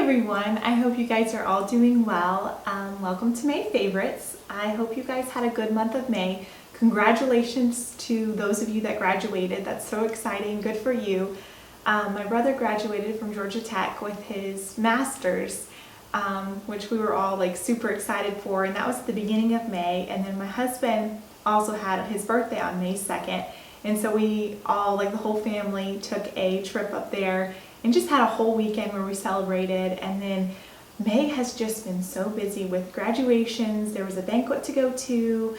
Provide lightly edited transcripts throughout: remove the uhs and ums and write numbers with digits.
everyone, I hope you guys are all doing well. Welcome to May Favorites. I hope you guys had a good month of May. Congratulations to those of you that graduated. That's so exciting, good for you. My brother graduated from Georgia Tech with his master's, which we were all like super excited for, and that was at the beginning of May. And then my husband also had his birthday on May 2nd, and so we all, like the whole family, took a trip up there and just had a whole weekend where we celebrated. And then May has just been so busy with graduations. There was a banquet to go to.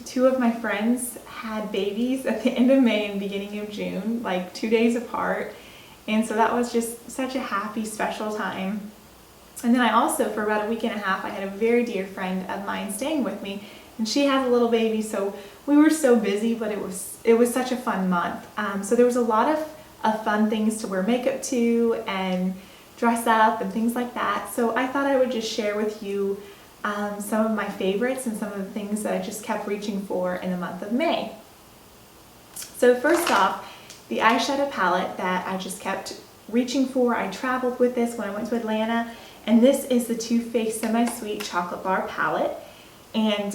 Two of my friends had babies at the end of May and beginning of June, like 2 days apart. And so that was just such a happy, special time. And then I also, for about a week and a half, I had a very dear friend of mine staying with me, and she has a little baby, so we were so busy, but it was such a fun month. So there was a lot of fun things to wear makeup to and dress up and things like that. So I thought I would just share with you some of my favorites and some of the things that I just kept reaching for in the month of May. So first off, the eyeshadow palette that I just kept reaching for. I traveled with this when I went to Atlanta, and this is the Too Faced Semi-Sweet Chocolate Bar Palette. And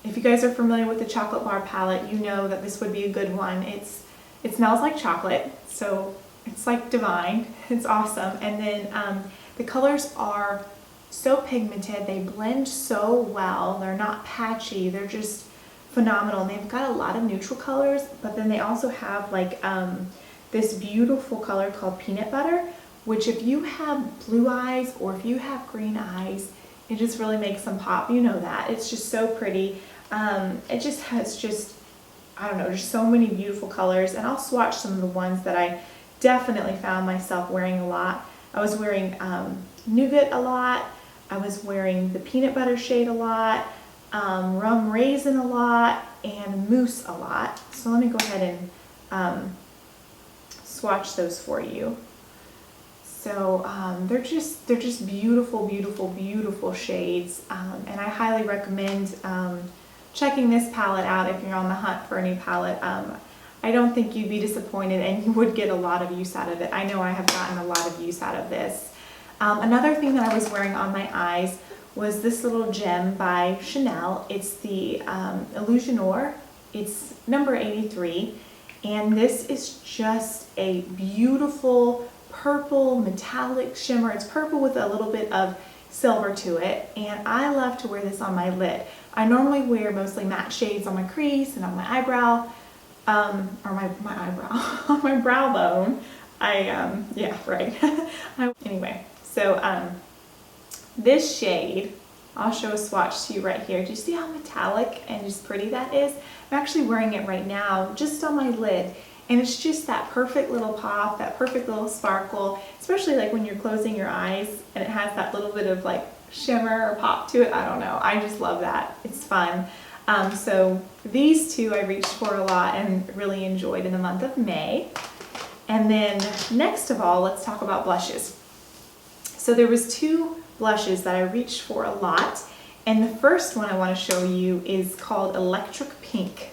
if you guys are familiar with the chocolate bar palette, you know that this would be a good one. It smells like chocolate, so it's like divine. It's awesome. And then the colors are so pigmented. They blend so well. They're not patchy. They're just phenomenal. And they've got a lot of neutral colors, but then they also have like this beautiful color called Peanut Butter, which if you have blue eyes or if you have green eyes, it just really makes them pop. You know that. It's just so pretty. It just has I don't know, just so many beautiful colors. And I'll swatch some of the ones that I definitely found myself wearing a lot. I was wearing Nougat a lot. I was wearing the Peanut Butter shade a lot, Rum Raisin a lot, and Mousse a lot. So let me go ahead and swatch those for you. So they're just beautiful, beautiful, beautiful shades, and I highly recommend checking this palette out if you're on the hunt for a new palette. I don't think you'd be disappointed, and you would get a lot of use out of it. I know I have gotten a lot of use out of this. Another thing that I was wearing on my eyes was this little gem by Chanel. It's the Illusoire. It's number 83, and this is just a beautiful purple metallic shimmer. It's purple with a little bit of silver to it, and I love to wear this on my lid. I normally wear mostly matte shades on my crease and on my eyebrow, or my eyebrow, on my brow bone. Yeah, right. Anyway, so this shade, I'll show a swatch to you right here. Do you see how metallic and just pretty that is? I'm actually wearing it right now just on my lid. And it's just that perfect little pop, that perfect little sparkle, especially like when you're closing your eyes and it has that little bit of like shimmer or pop to it. I don't know. I just love that. It's fun. So these two I reached for a lot and really enjoyed in the month of May. And then next of all, let's talk about blushes. So there was two blushes that I reached for a lot. And the first one I want to show you is called Electric Pink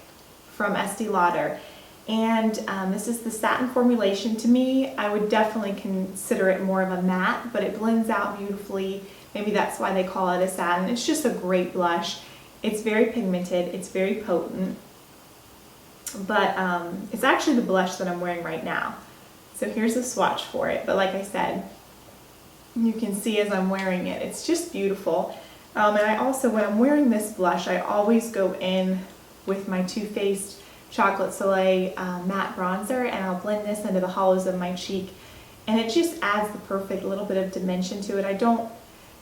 from Estee Lauder. And this is the satin formulation. To me, I would definitely consider it more of a matte, but it blends out beautifully. Maybe that's why they call it a satin. It's just a great blush. It's very pigmented. It's very potent. But it's actually the blush that I'm wearing right now. So here's a swatch for it. But like I said, you can see as I'm wearing it, it's just beautiful. And I also, when I'm wearing this blush, I always go in with my Too Faced Chocolate Soleil matte bronzer, and I'll blend this into the hollows of my cheek, and it just adds the perfect little bit of dimension to it. I don't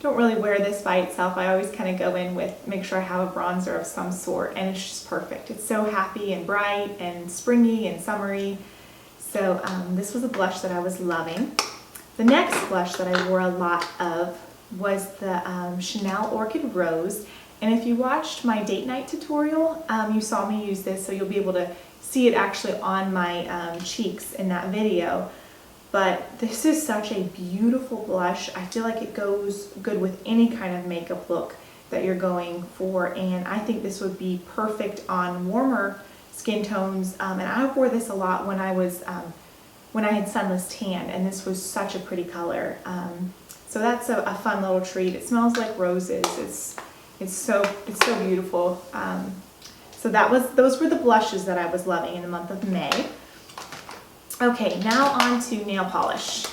really wear this by itself. I always kind of go in with, make sure I have a bronzer of some sort, and it's just perfect. It's so happy and bright and springy and summery. So this was a blush that I was loving. The next blush that I wore a lot of was the Chanel Orchid Rose. And if you watched my date night tutorial, you saw me use this, so you'll be able to see it actually on my cheeks in that video. But this is such a beautiful blush. I feel like it goes good with any kind of makeup look that you're going for, and I think this would be perfect on warmer skin tones. And I wore this a lot when I was when I had sunless tan, and this was such a pretty color. So that's a fun little treat. It smells like roses. It's so beautiful. So those were the blushes that I was loving in the month of May. Okay, now on to nail polish.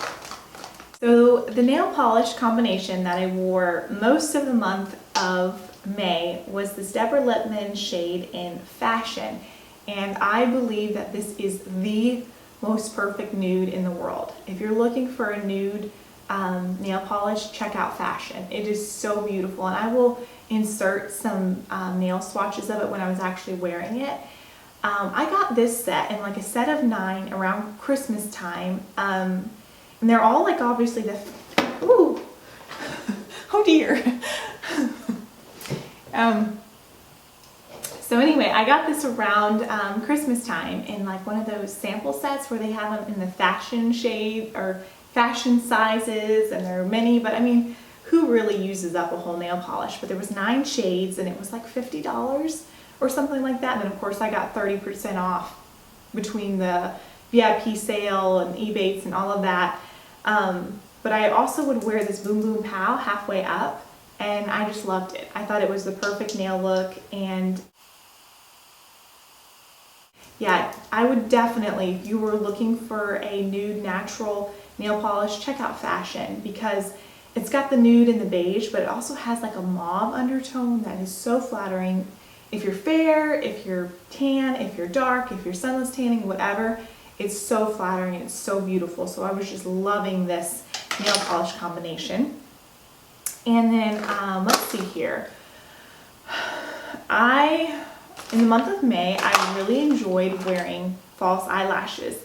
So the nail polish combination that I wore most of the month of May was this Deborah Lippmann shade in Fashion. And I believe that this is the most perfect nude in the world. If you're looking for a nude nail polish, check out Fashion. It is so beautiful, and I will insert some nail swatches of it when I was actually wearing it. I got this set in like a set of 9 around Christmas time, and they're all like obviously the, ooh, oh dear. So anyway, I got this around Christmas time in like one of those sample sets where they have them in the fashion shade or fashion sizes, and there are many, but I mean, who really uses up a whole nail polish? But there was 9 shades, and it was like $50 or something like that. And then of course I got 30% off between the VIP sale and Ebates and all of that. But I also would wear this Boom Boom Pow halfway up, and I just loved it. I thought it was the perfect nail look, and yeah, I would definitely, if you were looking for a nude natural nail polish, check out Fashion, because it's got the nude and the beige, but it also has like a mauve undertone that is so flattering. If you're fair, if you're tan, if you're dark, if you're sunless tanning, whatever, it's so flattering and it's so beautiful. So I was just loving this nail polish combination. And then let's see here. In the month of May, I really enjoyed wearing false eyelashes.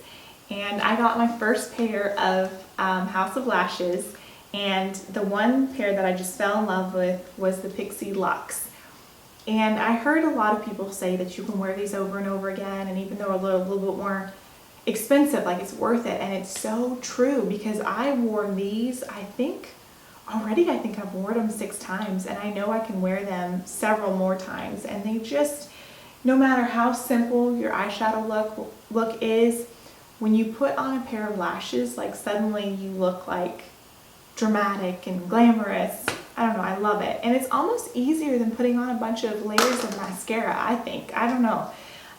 And I got my first pair of House of Lashes, and the one pair that I just fell in love with was the Pixie Luxe. And I heard a lot of people say that you can wear these over and over again, and even though they're a little bit more expensive, like it's worth it. And it's so true, because I wore these, I think I've worn them 6 times, and I know I can wear them several more times. And they just, no matter how simple your eyeshadow look is, when you put on a pair of lashes, like suddenly you look like dramatic and glamorous. I don't know, I love it. And it's almost easier than putting on a bunch of layers of mascara, I think. I don't know.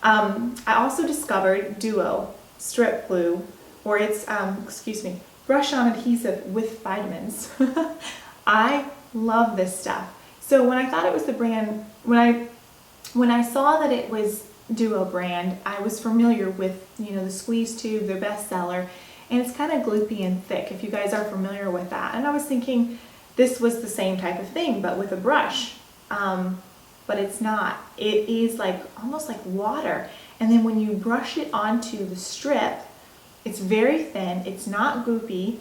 I also discovered Duo Strip Glue, or it's, brush on adhesive with vitamins. I love this stuff. So when I thought it was the brand, when I saw that it was Duo brand, I was familiar with, the squeeze tube, their bestseller, and it's kind of gloopy and thick, if you guys are familiar with that. And I was thinking this was the same type of thing, but with a brush. But it's not. It is like almost like water. And then when you brush it onto the strip, it's very thin. It's not goopy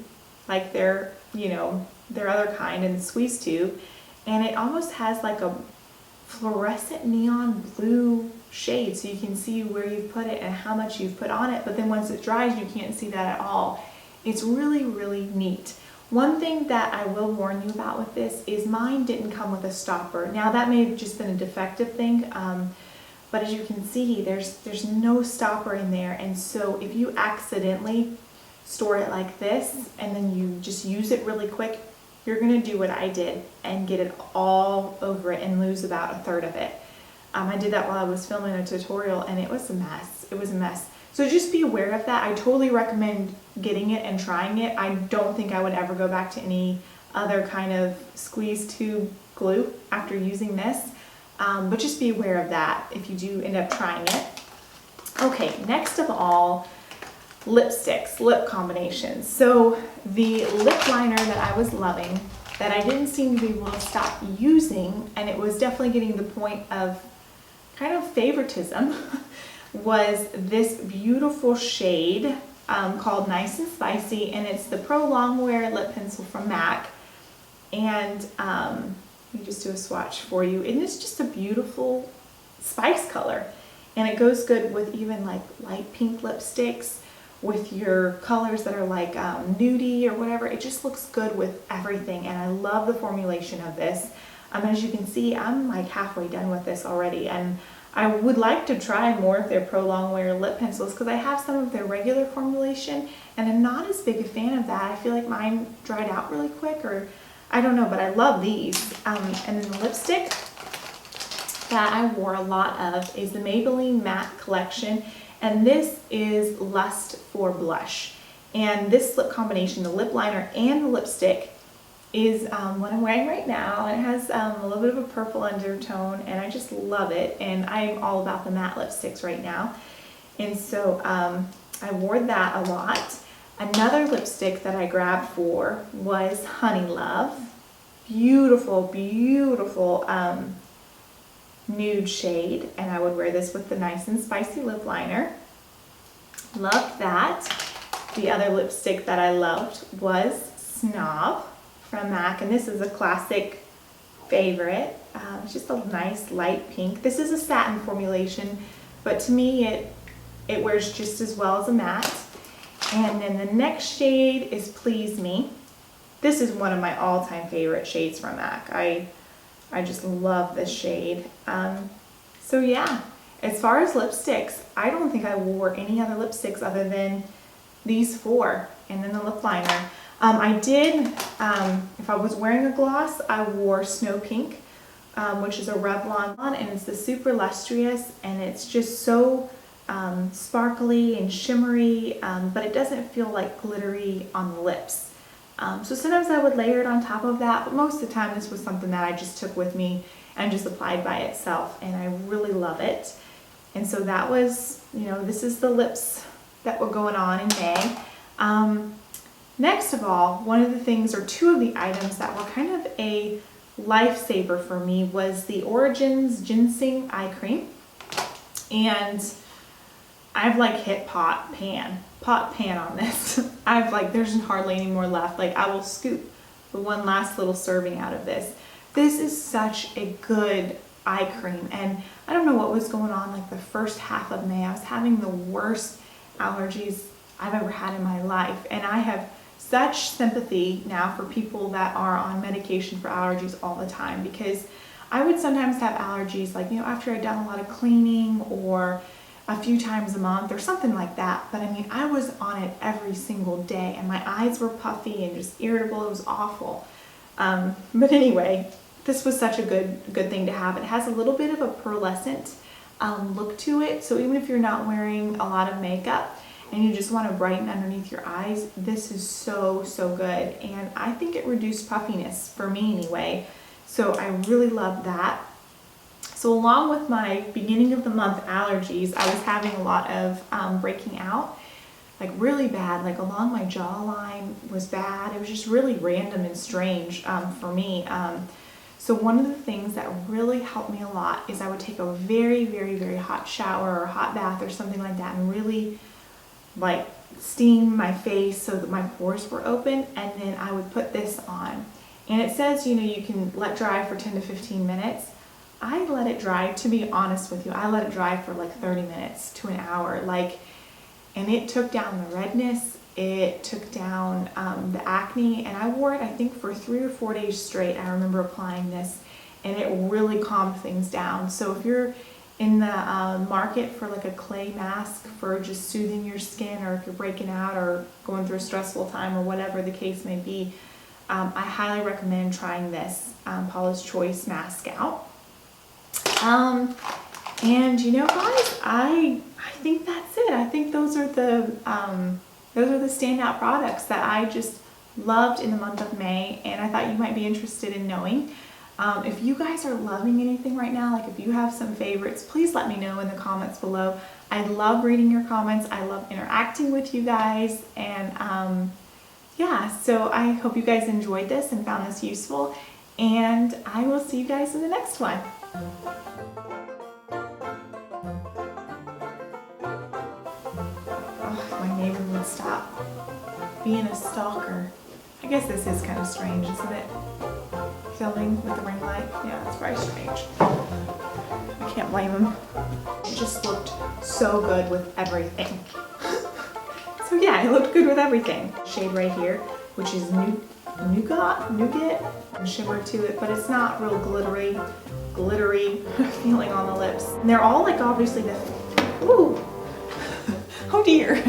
like their other kind in the squeeze tube. And it almost has like a fluorescent neon blue shade, so you can see where you've put it and how much you've put on it. But then once it dries, you can't see that at all. It's really, really neat. One thing that I will warn you about with this is mine didn't come with a stopper. Now that may have just been a defective thing, but as you can see, there's no stopper in there. And so if you accidentally store it like this and then you just use it really quick, you're gonna do what I did and get it all over it and lose about 1/3 of it. I did that while I was filming a tutorial, and it was a mess. It was a mess. So just be aware of that. I totally recommend getting it and trying it. I don't think I would ever go back to any other kind of squeeze tube glue after using this. But just be aware of that if you do end up trying it. Okay, next of all, lipsticks, lip combinations. So the lip liner that I was loving, that I didn't seem to be able to stop using, and it was definitely getting the point of kind of favoritism, was this beautiful shade called Nice and Spicy, and it's the Pro-longwear lip pencil from MAC. And let me just do a swatch for you. And it's just a beautiful spice color, and it goes good with even like light pink lipsticks, with your colors that are like nudie or whatever. It just looks good with everything, and I love the formulation of this. As you can see, I'm like halfway done with this already, and I would like to try more of their Pro-longwear lip pencils because I have some of their regular formulation and I'm not as big a fan of that. I feel like mine dried out really quick, or I don't know, but I love these. And then the lipstick that I wore a lot of is the Maybelline Matte Collection, and this is Lust for Blush. And this lip combination, the lip liner and the lipstick, is what I'm wearing right now. And it has a little bit of a purple undertone, and I just love it. And I'm all about the matte lipsticks right now. And so I wore that a lot. Another lipstick that I grabbed for was Honeylove. Beautiful, beautiful nude shade. And I would wear this with the Nice and Spicy lip liner. Loved that. The other lipstick that I loved was Snob from MAC, and this is a classic favorite. It's just a nice light pink. This is a satin formulation, but to me it wears just as well as a matte. And then the next shade is Please Me. This is one of my all-time favorite shades from MAC. I just love this shade. So yeah, as far as lipsticks, I don't think I wore any other lipsticks other than these four, and then the lip liner. I did, if I was wearing a gloss, I wore Snow Pink, which is a Revlon, and it's the Super Lustrous, and it's just so sparkly and shimmery, but it doesn't feel like glittery on the lips. So sometimes I would layer it on top of that, but most of the time this was something that I just took with me and just applied by itself, and I really love it. And so that was, you know, this is the lips that were going on in May. Next of all, one of the things, or two of the items that were kind of a lifesaver for me, was the Origins GinZing eye cream. And I've like hit pot pan on this. I've like, there's hardly any more left. Like, I will scoop the one last little serving out of this. This is such a good eye cream, and I don't know what was going on like the first half of May. I was having the worst allergies I've ever had in my life, and I have such sympathy now for people that are on medication for allergies all the time, because I would sometimes have allergies like, you know, after I'd done a lot of cleaning or a few times a month or something like that. But I mean, I was on it every single day, and my eyes were puffy and just irritable. It was awful. But anyway, this was such a good thing to have. It has a little bit of a pearlescent look to it, so even if you're not wearing a lot of makeup and you just want to brighten underneath your eyes, this is so good. And I think it reduced puffiness for me anyway, so I really love that. So along with my beginning of the month allergies, I was having a lot of breaking out, like really bad, like along my jawline was bad. It was just really random and strange for me. So one of the things that really helped me a lot is I would take a very hot shower or hot bath or something like that, and really like steam my face so that my pores were open, and then I would put this on. And it says, you know, you can let dry for 10 to 15 minutes. I let it dry, to be honest with you, I let it dry for like 30 minutes to an hour, like, and it took down the redness, it took down the acne, and I wore it I think for 3 or 4 days straight. I remember applying this, and it really calmed things down. So if you're in the market for like a clay mask for just soothing your skin, or if you're breaking out or going through a stressful time or whatever the case may be, I highly recommend trying this Paula's Choice mask out. And you know, guys, I think that's it. I think those are the standout products that I just loved in the month of May, and I thought you might be interested in knowing. If you guys are loving anything right now, like if you have some favorites, please let me know in the comments below. I love reading your comments. I love interacting with you guys, and yeah, so I hope you guys enjoyed this and found this useful, and I will see you guys in the next one. My neighbor would stop being a stalker. I guess this is kind of strange, isn't it? Filming with the ring light. Yeah, it's very strange. I can't blame him. It just looked so good with everything. So yeah, it looked good with everything. Shade right here, which is nougat and shimmer to it, but it's not real glittery feeling on the lips. And they're all like obviously the, ooh, oh dear.